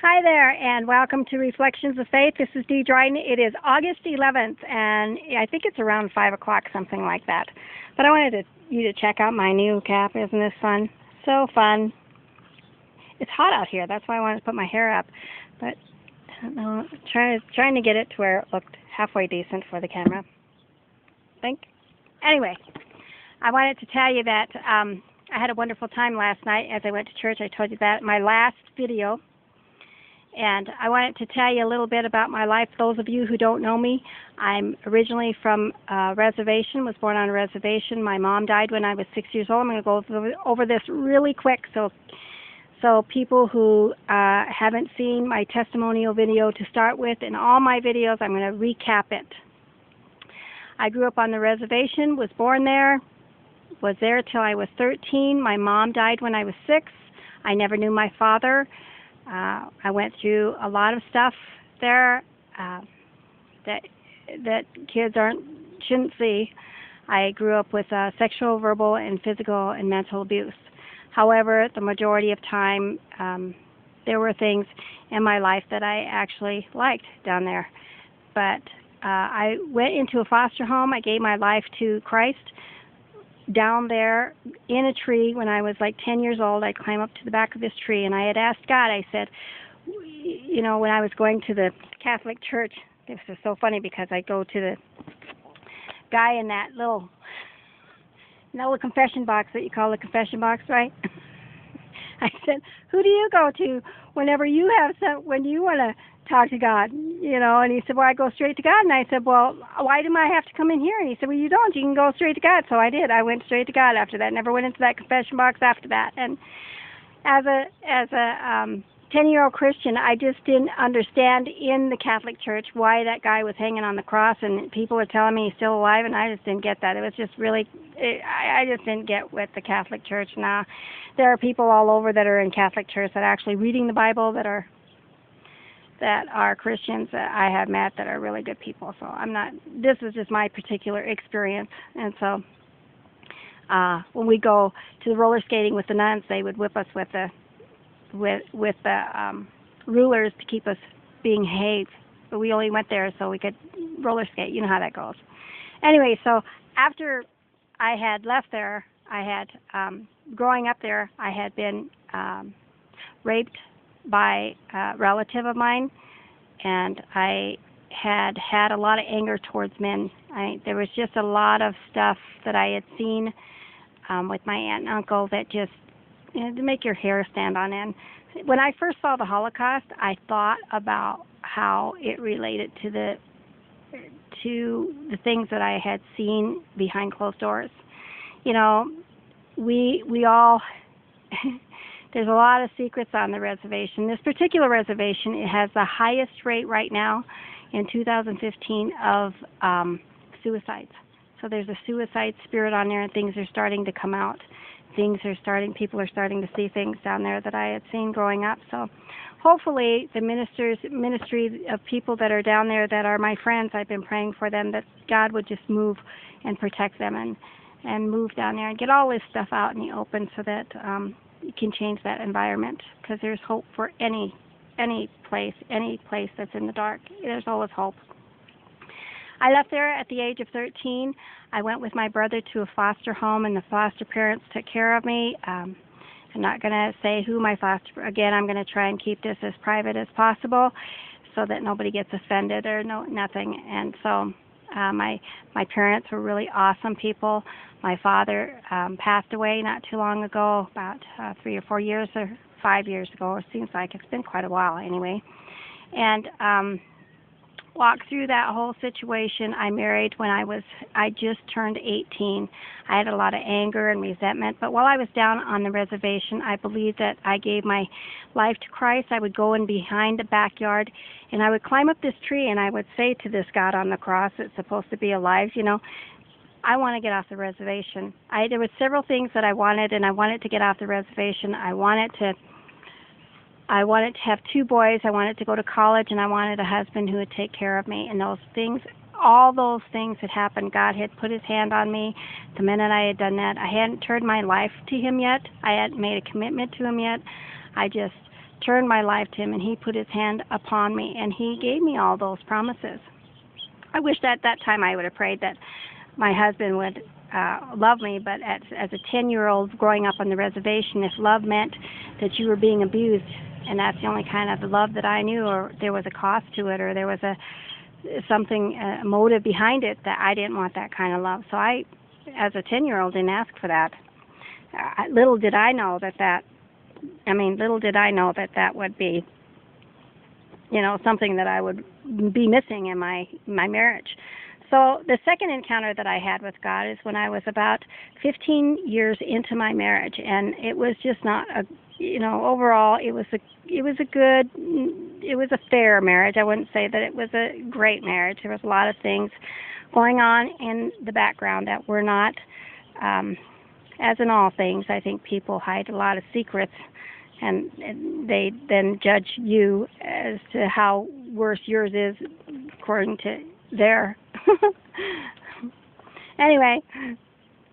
Hi there, and welcome to Reflections of Faith. This is Dee Dryden. It is August 11th, and I think it's around 5 o'clock, something like that. But I wanted you to check out my new cap. Isn't this fun? So fun. It's hot out here. That's why I wanted to put my hair up. But I don't know, trying to get it to where it looked halfway decent for the camera. Anyway, I wanted to tell you that I had a wonderful time last night as I went to church. I told you that in my last video. And I wanted to tell you a little bit about my life. Those of you who don't know me, I'm originally from a reservation, was born on a reservation. My mom died when I was 6 years old. I'm going to go over this really quick so people who haven't seen my testimonial video to start with, in all my videos, I'm going to recap it. I grew up on the reservation, was born there, was there till I was 13. My mom died when I was 6. I never knew my father. I went through a lot of stuff there that kids shouldn't see. I grew up with sexual, verbal, and physical and mental abuse. However, the majority of time, there were things in my life that I actually liked down there. But I went into a foster home. I gave my life to Christ down there in a tree when I was like 10 years old. I'd climb up to the back of this tree, and I had asked God, I said, you know, when I was going to the Catholic Church, this is so funny because I go to the guy in that little confession box that you call the confession box, right? I said, who do you go to whenever you when you want to talk to God, you know? And he said, well, I go straight to God. And I said, well, why do I have to come in here? And he said, well, you don't. You can go straight to God. So I did. I went straight to God after that. Never went into that confession box after that. And as a 10-year-old Christian, I just didn't understand in the Catholic Church why that guy was hanging on the cross, and people were telling me he's still alive, and I just didn't get that. It was just really, I just didn't get with the Catholic Church. Now, there are people all over that are in Catholic Church that are actually reading the Bible, that are Christians that I have met that are really good people. So this is just my particular experience. And so when we go to the roller skating with the nuns, they would whip us with the rulers to keep us being behaved. But we only went there so we could roller skate. You know how that goes. Anyway, so after I had left there, I had, growing up there, I had been raped by a relative of mine, and I had a lot of anger towards men. There was just a lot of stuff that I had seen with my aunt and uncle that just, you know, to make your hair stand on end. When I first saw the Holocaust, I thought about how it related to the things that I had seen behind closed doors. You know, we all there's a lot of secrets on the reservation. This particular reservation, it has the highest rate right now in 2015 of suicides. So there's a suicide spirit on there, and things are starting to come out. People are starting to see things down there that I had seen growing up. So hopefully the ministry of people that are down there that are my friends, I've been praying for them, that God would just move and protect them and move down there and get all this stuff out in the open so that you can change that environment, because there's hope for any place that's in the dark. There's always hope. I left there at the age of 13. I went with my brother to a foster home, and the foster parents took care of me. I'm not going to say who my again, I'm going to try and keep this as private as possible so that nobody gets offended or nothing. And so my parents were really awesome people. My father passed away not too long ago, about 3 or 4 years or 5 years ago. It seems like it's been quite a while anyway. And walked through that whole situation. I married when I just turned 18. I had a lot of anger and resentment, but while I was down on the reservation, I believed that I gave my life to Christ. I would go in behind the backyard, and I would climb up this tree, and I would say to this God on the cross that's supposed to be alive, you know, I want to get off the reservation. There were several things that I wanted, and I wanted to get off the reservation. I wanted to have 2 boys. I wanted to go to college, and I wanted a husband who would take care of me. And those things, all those things had happened. God had put his hand on me the minute I had done that. I hadn't turned my life to him yet. I hadn't made a commitment to him yet. I just turned my life to Him, and He put His hand upon me, and He gave me all those promises. I wish that at that time I would have prayed that my husband would love me, but as a 10-year-old growing up on the reservation, if love meant that you were being abused, and that's the only kind of love that I knew, or there was a cost to it, or there was a motive behind it, that I didn't want that kind of love. So I, as a 10-year-old, didn't ask for that. Little did I know that would be, something that I would be missing in my marriage. So the second encounter that I had with God is when I was about 15 years into my marriage, and it was just not overall it was a fair marriage. I wouldn't say that it was a great marriage. There was a lot of things going on in the background that were not, as in all things, I think people hide a lot of secrets, and they then judge you as to how worse yours is according to their. Anyway,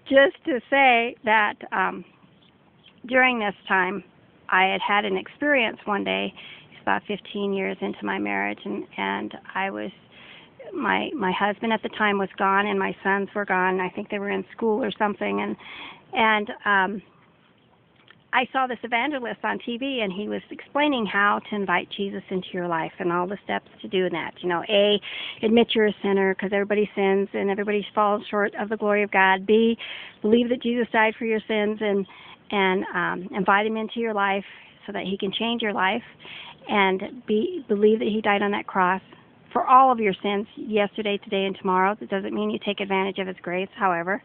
just to say that during this time, I had an experience one day. It's about 15 years into my marriage, and I was my husband at the time was gone, and my sons were gone. I think they were in school or something, and I saw this evangelist on TV, and he was explaining how to invite Jesus into your life and all the steps to do that. A, admit you're a sinner because everybody sins and everybody falls short of the glory of God. B, believe that Jesus died for your sins and invite Him into your life so that He can change your life. And B, believe that He died on that cross for all of your sins, yesterday, today, and tomorrow. That doesn't mean you take advantage of His grace, however,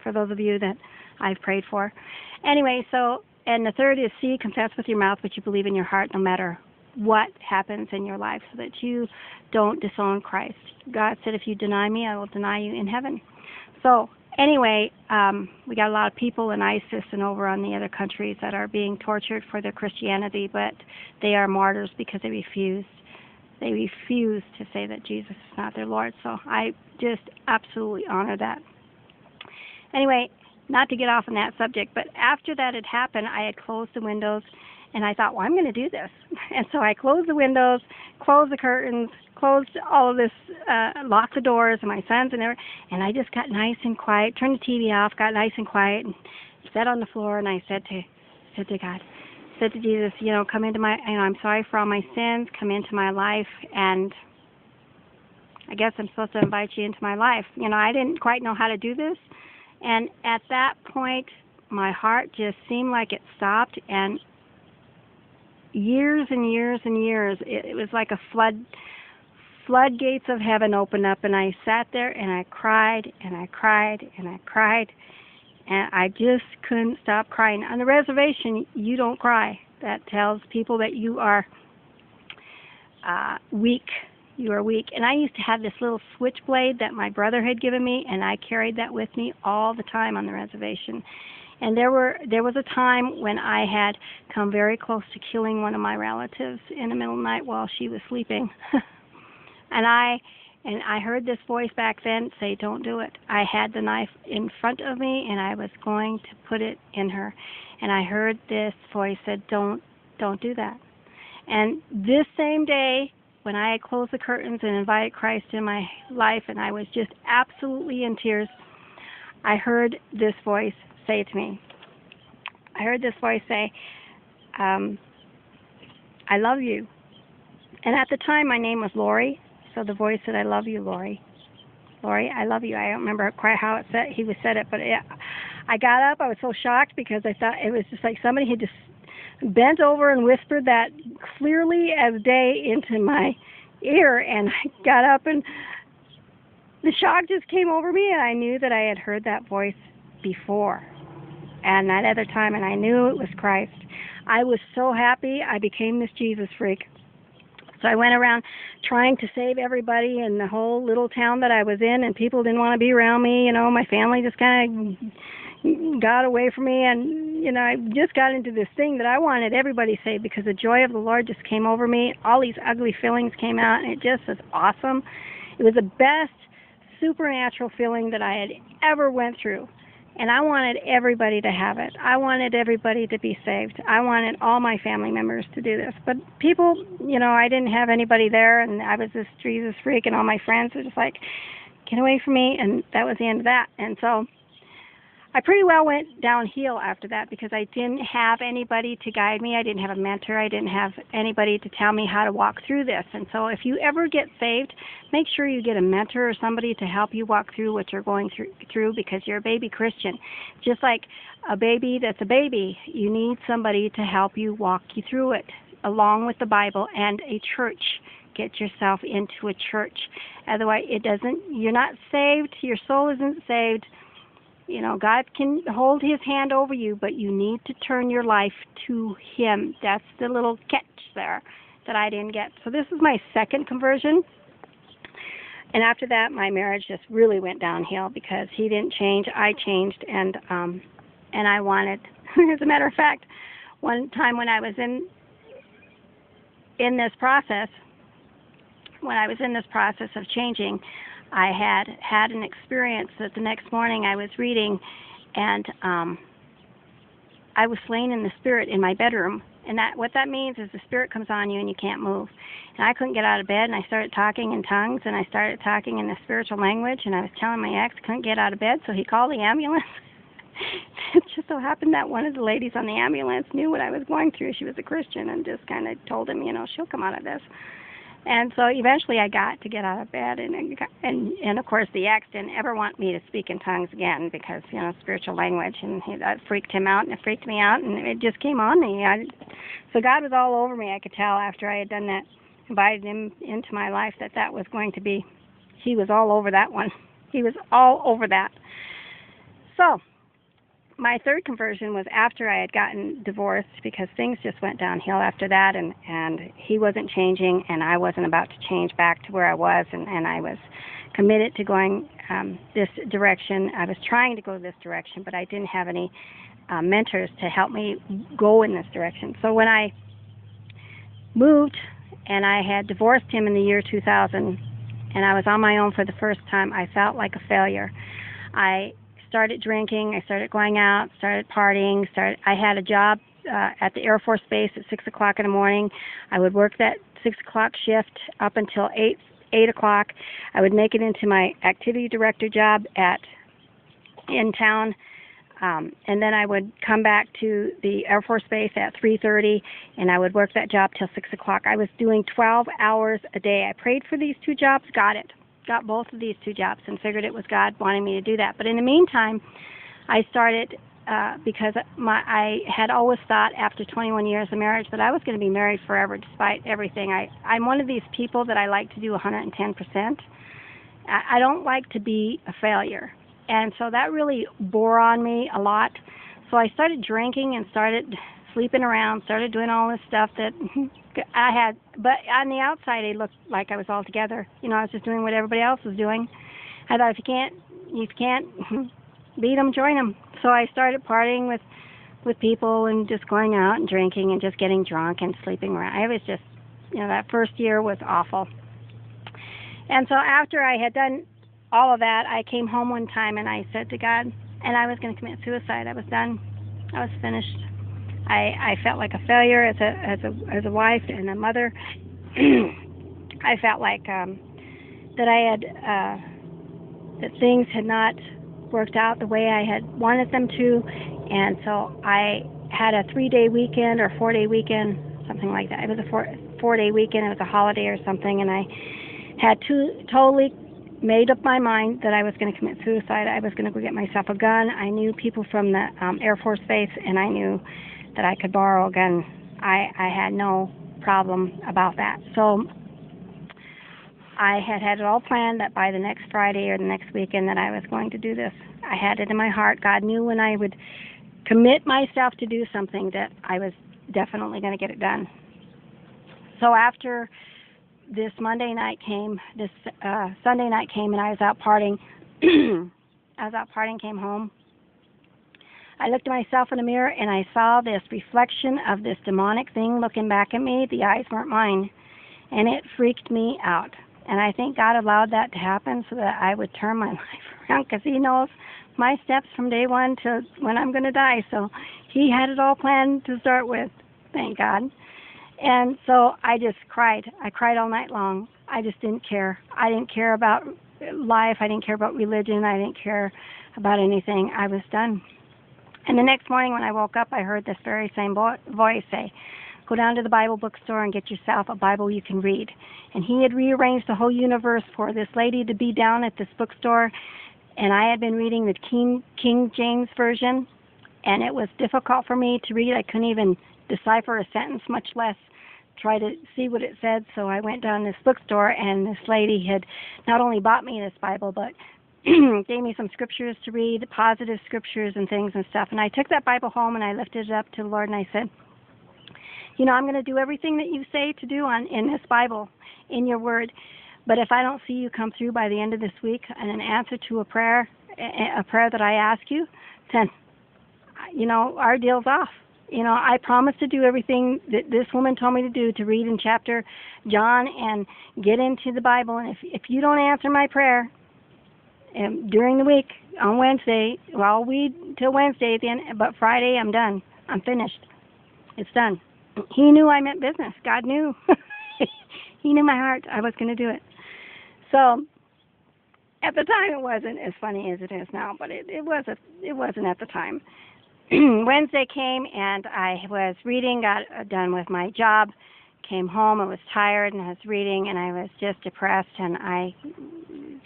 for those of you that I've prayed for. Anyway, and the third is C, confess with your mouth what you believe in your heart, no matter what happens in your life, so that you don't disown Christ. God said, if you deny me, I will deny you in heaven. So anyway, we got a lot of people in ISIS and over on the other countries that are being tortured for their Christianity, but they are martyrs because they refuse. They refuse to say that Jesus is not their Lord. So I just absolutely honor that. Anyway, not to get off on that subject, but after that had happened, I had closed the windows, and I thought, well, I'm going to do this. And so I closed the windows, closed the curtains, closed all of this, locked the doors, and my sons and everything, and I just got nice and quiet, turned the TV off, got nice and quiet, and sat on the floor, and I said to God, said to Jesus, come into my, I'm sorry for all my sins, come into my life, and I guess I'm supposed to invite you into my life. I didn't quite know how to do this. And at that point, my heart just seemed like it stopped, and years and years and years, it was like a floodgates of heaven opened up, and I sat there and I cried and I cried and I cried, and I just couldn't stop crying. On the reservation, you don't cry. That tells people that you are weak. You are weak. And I used to have this little switchblade that my brother had given me, and I carried that with me all the time on the reservation. And there was a time when I had come very close to killing one of my relatives in the middle of the night while she was sleeping. and I heard this voice back then say, don't do it. I had the knife in front of me, and I was going to put it in her. And I heard this voice said, don't do that. And this same day, when I had closed the curtains and invited Christ in my life, and I was just absolutely in tears, I heard this voice say to me, I heard this voice say, I love you. And at the time, my name was Lori, so the voice said, I love you, Lori. Lori, I love you. I don't remember quite how he said it, but I got up. I was so shocked because I thought it was just like somebody had just bent over and whispered that clearly as day into my ear, and I got up, and the shock just came over me, and I knew that I had heard that voice before and that other time, and I knew it was Christ. I was so happy. I became this Jesus freak. So I went around trying to save everybody in the whole little town that I was in, and people didn't want to be around me. My family just kind of got away from me, and I just got into this thing that I wanted everybody saved because the joy of the Lord just came over me. All these ugly feelings came out, and it just was awesome. It was the best supernatural feeling that I had ever went through. And I wanted everybody to have it. I wanted everybody to be saved. I wanted all my family members to do this. But people, I didn't have anybody there, and I was this Jesus freak, and all my friends were just like, get away from me, and that was the end of that. And so I pretty well went downhill after that because I didn't have anybody to guide me. I didn't have a mentor. I didn't have anybody to tell me how to walk through this. And so if you ever get saved, make sure you get a mentor or somebody to help you walk through what you're going through because you're a baby Christian. Just like a baby that's a baby, you need somebody to help you walk you through it, along with the Bible and a church. Get yourself into a church. Otherwise, you're not saved. Your soul isn't saved. God can hold his hand over you, but you need to turn your life to him. That's the little catch there that I didn't get. So this is my second conversion. And after that, my marriage just really went downhill because he didn't change. I changed, and I wanted, as a matter of fact, one time when I was in this process, of changing, I had an experience that the next morning I was reading, and I was slain in the spirit in my bedroom. And what that means is the spirit comes on you and you can't move. And I couldn't get out of bed, and I started talking in tongues, and I started talking in the spiritual language, and I was telling my ex I couldn't get out of bed, so he called the ambulance. It just so happened that one of the ladies on the ambulance knew what I was going through. She was a Christian, and just kind of told him, she'll come out of this. And so eventually I got to get out of bed, and of course the ex didn't ever want me to speak in tongues again because, spiritual language, and that freaked him out, and it freaked me out, and it just came on me. So God was all over me, I could tell, after I had done that, invited him into my life, that was going to be, he was all over that one. He was all over that. So my third conversion was after I had gotten divorced because things just went downhill after that, and he wasn't changing, and I wasn't about to change back to where I was, and I was committed to going this direction. I was trying to go this direction, but I didn't have any mentors to help me go in this direction. So when I moved and I had divorced him in the year 2000, and I was on my own for the first time, I felt like a failure. I started drinking, I started going out, started partying, I had a job at the Air Force Base at 6 o'clock in the morning. I would work that 6 o'clock shift up until 8 o'clock. I would make it into my activity director job in town, and then I would come back to the Air Force Base at 3:30, and I would work that job till 6 o'clock. I was doing 12 hours a day. I prayed for these two jobs, got both of these two jobs, and figured it was God wanting me to do that. But in the meantime, I started because I had always thought after 21 years of marriage that I was going to be married forever despite everything. I'm one of these people that I like to do 110%. I don't like to be a failure. And so that really bore on me a lot. So I started drinking and started sleeping around, started doing all this stuff that I had, but on the outside it looked like I was all together. I was just doing what everybody else was doing. I thought if you can't beat them, join them. So I started partying with people and just going out and drinking and just getting drunk and sleeping around. It was just, that first year was awful. And so after I had done all of that, I came home one time and I said to God, and I was going to commit suicide. I was done. I was finished. I felt like a failure as a wife and a mother. I felt like that I had that things had not worked out the way I had wanted them to, and so I had a 3-day weekend or 4-day weekend, something like that. It was a 4-day weekend. It was a holiday or something, and I had totally made up my mind that I was going to commit suicide. I was going to go get myself a gun. I knew people from the Air Force Base, and I knew that I could borrow a gun. I had no problem about that. So I had it all planned that by the next Friday or the next weekend that I was going to do this. I had it in my heart. God knew when I would commit myself to do something that I was definitely going to get it done. So after this Monday night came, this Sunday night came, and I was out partying. Came home. I looked at myself in the mirror, and I saw this reflection of this demonic thing looking back at me. The eyes weren't mine, and it freaked me out. And I think God allowed that to happen so that I would turn my life around, because He knows my steps from day one to when I'm going to die. So he had it all planned to start with, thank God. And so I just cried. I cried all night long. I just didn't care. I didn't care about life. I didn't care about religion. I didn't care about anything. I was done. And the next morning when I woke up, I heard this very same voice say, go down to the Bible bookstore and get yourself a Bible you can read. And he had rearranged the whole universe for this lady to be down at this bookstore. And I had been reading the King James Version, and it was difficult for me to read. I couldn't even decipher a sentence, much less try to see what it said. So I went down to this bookstore, and this lady had not only bought me this Bible, but gave me some scriptures to read, positive scriptures and things and stuff. And I took that Bible home, and I lifted it up to the Lord, and I said, you know, I'm going to do everything that you say to do in this Bible, in your word. But if I don't see you come through by the end of this week and an answer to a prayer that I ask you, then, you know, our deal's off. You know, I promised to do everything that this woman told me to do, to read in chapter John and get into the Bible. And if you don't answer my prayer during the week on Wednesday, well, I'll read till Wednesday at the end, but Friday I'm done. I'm finished. It's done. He knew I meant business. God knew. He knew my heart. I was going to do it. So at the time, it wasn't as funny as it is now, but it wasn't at the time. Wednesday came, and I was reading, got done with my job, came home. I was tired, and I was reading, and I was just depressed, and I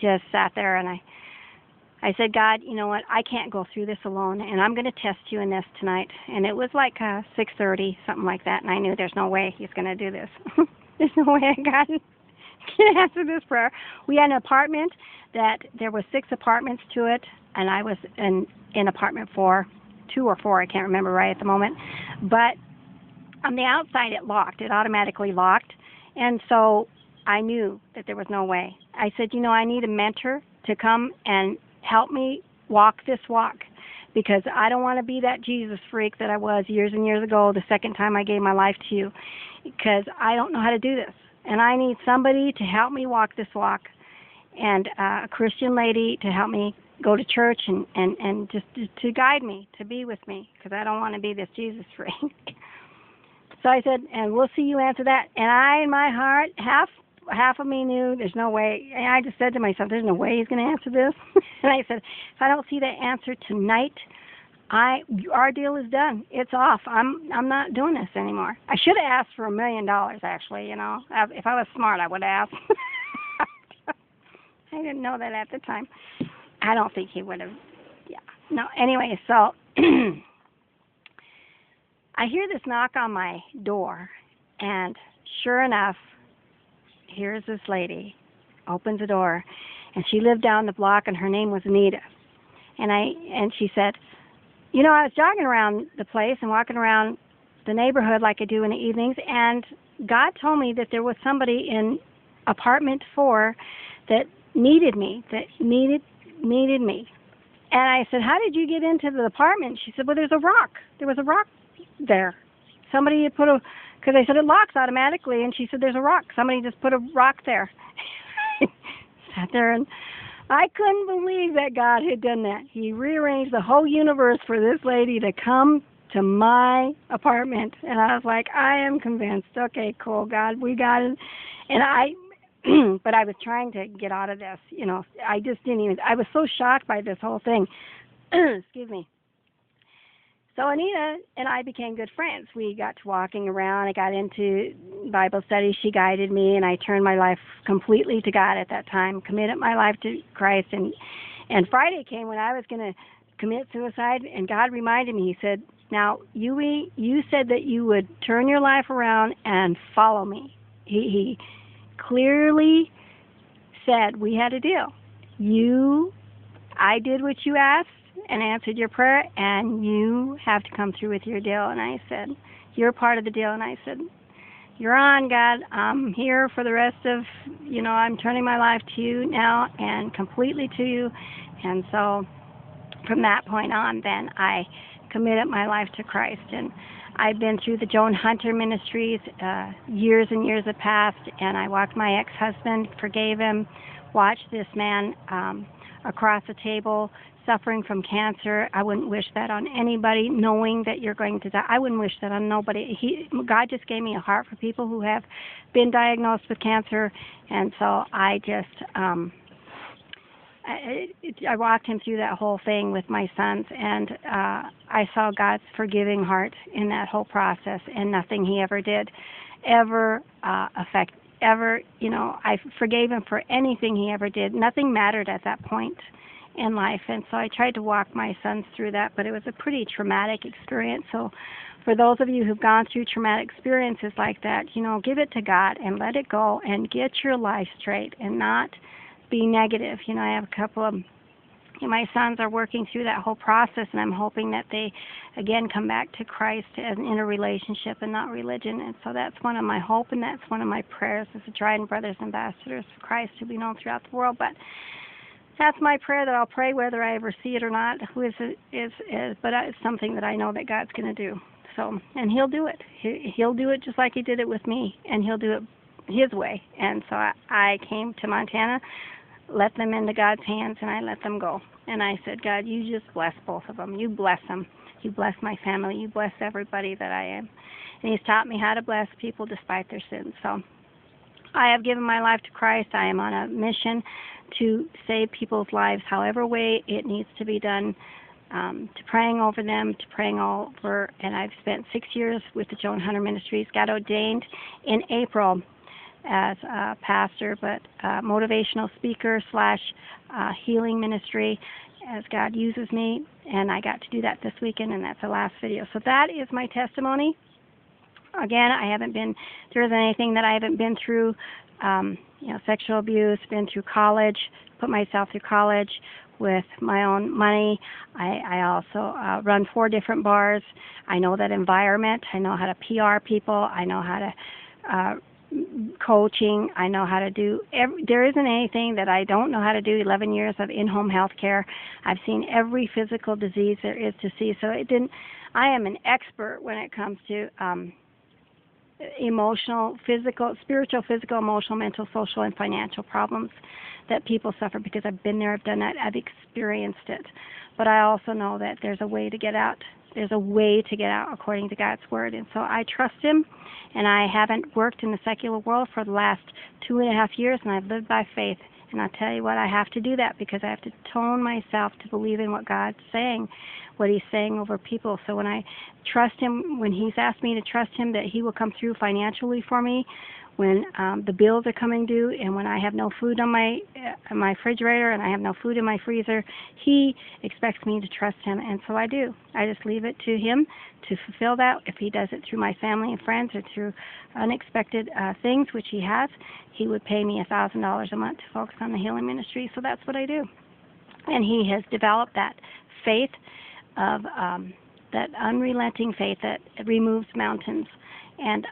just sat there, and I said, God, you know what? I can't go through this alone, and I'm going to test you in this tonight. And it was like 6:30, something like that, and I knew there's no way he's going to do this. There's no way God can answer this prayer. We had an apartment that there were 6 apartments to it, and I was in apartment 4, 2 or 4, I can't remember right at the moment. But on the outside, it locked. It automatically locked, and so I knew that there was no way. I said, you know, I need a mentor to come and help me walk this walk, because I don't want to be that Jesus freak that I was years and years ago the second time I gave my life to you, because I don't know how to do this. And I need somebody to help me walk this walk, and a Christian lady to help me go to church and just to guide me, to be with me, because I don't want to be this Jesus freak. So I said, and we'll see you answer that. And I, in my heart, half of me knew there's no way. And I just said to myself, there's no way he's going to answer this. And I said, if I don't see that answer tonight, our deal is done. It's off. I'm not doing this anymore. I should have asked for $1 million, actually. You know, if I was smart, I would have asked. I didn't know that at the time. I don't think he would have. Yeah. No. Anyway, so I hear this knock on my door, and sure enough, here's this lady, opens the door, and she lived down the block, and her name was Anita. And she said, you know, I was jogging around the place and walking around the neighborhood like I do in the evenings, and God told me that there was somebody in apartment 4 that needed me, needed me. And I said, how did you get into the apartment? She said, well, there's a rock. There was a rock there. Somebody had because I said it locks automatically, and she said, there's a rock. Somebody just put a rock there. Sat there, and I couldn't believe that God had done that. He rearranged the whole universe for this lady to come to my apartment. And I was like, I am convinced. Okay, cool, God, we got it. And but I was trying to get out of this. You know, I just didn't even, I was so shocked by this whole thing. Excuse me. So Anita and I became good friends. We got to walking around. I got into Bible study. She guided me, and I turned my life completely to God at that time, committed my life to Christ. And Friday came when I was going to commit suicide, and God reminded me. He said, now, you said that you would turn your life around and follow me. He clearly said we had a deal. I did what you asked and answered your prayer, and you have to come through with your deal. And I said, you're part of the deal. And I said, you're on, God. I'm here for the rest of, I'm turning my life to you now and completely to you. And so from that point on, then I committed my life to Christ. And I've been through the Joan Hunter Ministries. Years and years have passed, and I walked my ex-husband, forgave him, watched this man across the table suffering from cancer. I wouldn't wish that on anybody, knowing that you're going to die. I wouldn't wish that on nobody. God just gave me a heart for people who have been diagnosed with cancer, and so I just I walked him through that whole thing with my sons, and I saw God's forgiving heart in that whole process, and nothing he ever did ever I forgave him for anything he ever did. Nothing mattered at that point in life, and so I tried to walk my sons through that, but it was a pretty traumatic experience. So for those of you who've gone through traumatic experiences like that, give it to God and let it go and get your life straight and not be negative. I have a couple of my sons are working through that whole process, and I'm hoping that they again come back to Christ in a relationship and not religion. And so that's one of my hope, and that's one of my prayers as a Dryden Brothers ambassadors for Christ to be known throughout the world. But that's my prayer that I'll pray whether I ever see it or not. But it's something that I know that God's going to do. So, and He'll do it. He'll do it just like He did it with me, and He'll do it His way. And so I came to Montana, let them into God's hands, and I let them go. And I said, God, you just bless both of them. You bless them. You bless my family. You bless everybody that I am. And He's taught me how to bless people despite their sins. So I have given my life to Christ. I am on a mission to save people's lives however way it needs to be done, to praying over them, to praying over. And I've spent 6 years with the Joan Hunter Ministries. Got ordained in April as a pastor, but motivational speaker / healing ministry as God uses me, and I got to do that this weekend, and that's the last video. So that is my testimony. Again, there isn't anything that I haven't been through, sexual abuse, been through college, put myself through college with my own money. I also run 4 different bars. I know that environment. I know how to PR people. I know how to coaching. I know how to do there isn't anything that I don't know how to do. 11 years of in-home health care. I've seen every physical disease there is to see. So I am an expert when it comes to emotional, physical, spiritual, physical, emotional, mental, social, and financial problems that people suffer, because I've been there, I've done that, I've experienced it. But I also know that there's a way to get out. There's a way to get out according to God's Word. And so I trust Him, and I haven't worked in the secular world for the last 2.5 years, and I've lived by faith. And I'll tell you what, I have to do that because I have to tone myself to believe in what God's saying, what He's saying over people. So when I trust Him, when He's asked me to trust Him that He will come through financially for me, when the bills are coming due, and when I have no food on my refrigerator and I have no food in my freezer, He expects me to trust Him, and so I do. I just leave it to Him to fulfill that. If He does it through my family and friends or through unexpected things, which He has, He would pay me $1,000 a month to focus on the healing ministry, so that's what I do. And He has developed that faith of that unrelenting faith that removes mountains, and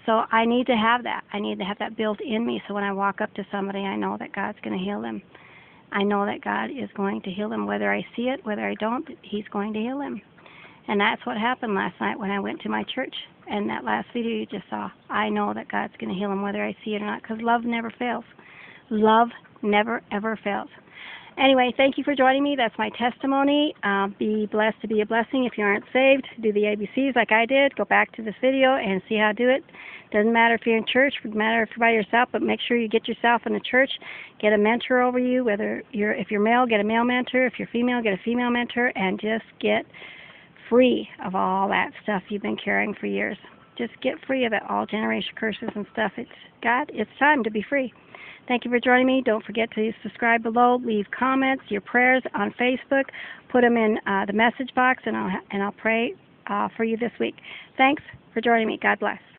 so I need to have that. I need to have that built in me, so when I walk up to somebody, I know that God's going to heal them. I know that God is going to heal them. Whether I see it, whether I don't, He's going to heal them. And that's what happened last night when I went to my church. And that last video you just saw, I know that God's going to heal them whether I see it or not, because love never fails. Love never, ever fails. Anyway, thank you for joining me. That's my testimony. Be blessed to be a blessing. If you aren't saved, do the ABCs like I did. Go back to this video and see how to do it. Doesn't matter if you're in church, doesn't matter if you're by yourself, but make sure you get yourself in a church. Get a mentor over you. If you're male, get a male mentor. If you're female, get a female mentor, and just get free of all that stuff you've been carrying for years. Just get free of it, all generation curses and stuff. It's time to be free. Thank you for joining me. Don't forget to subscribe below. Leave comments, your prayers on Facebook. Put them in the message box, and I'll pray for you this week. Thanks for joining me. God bless.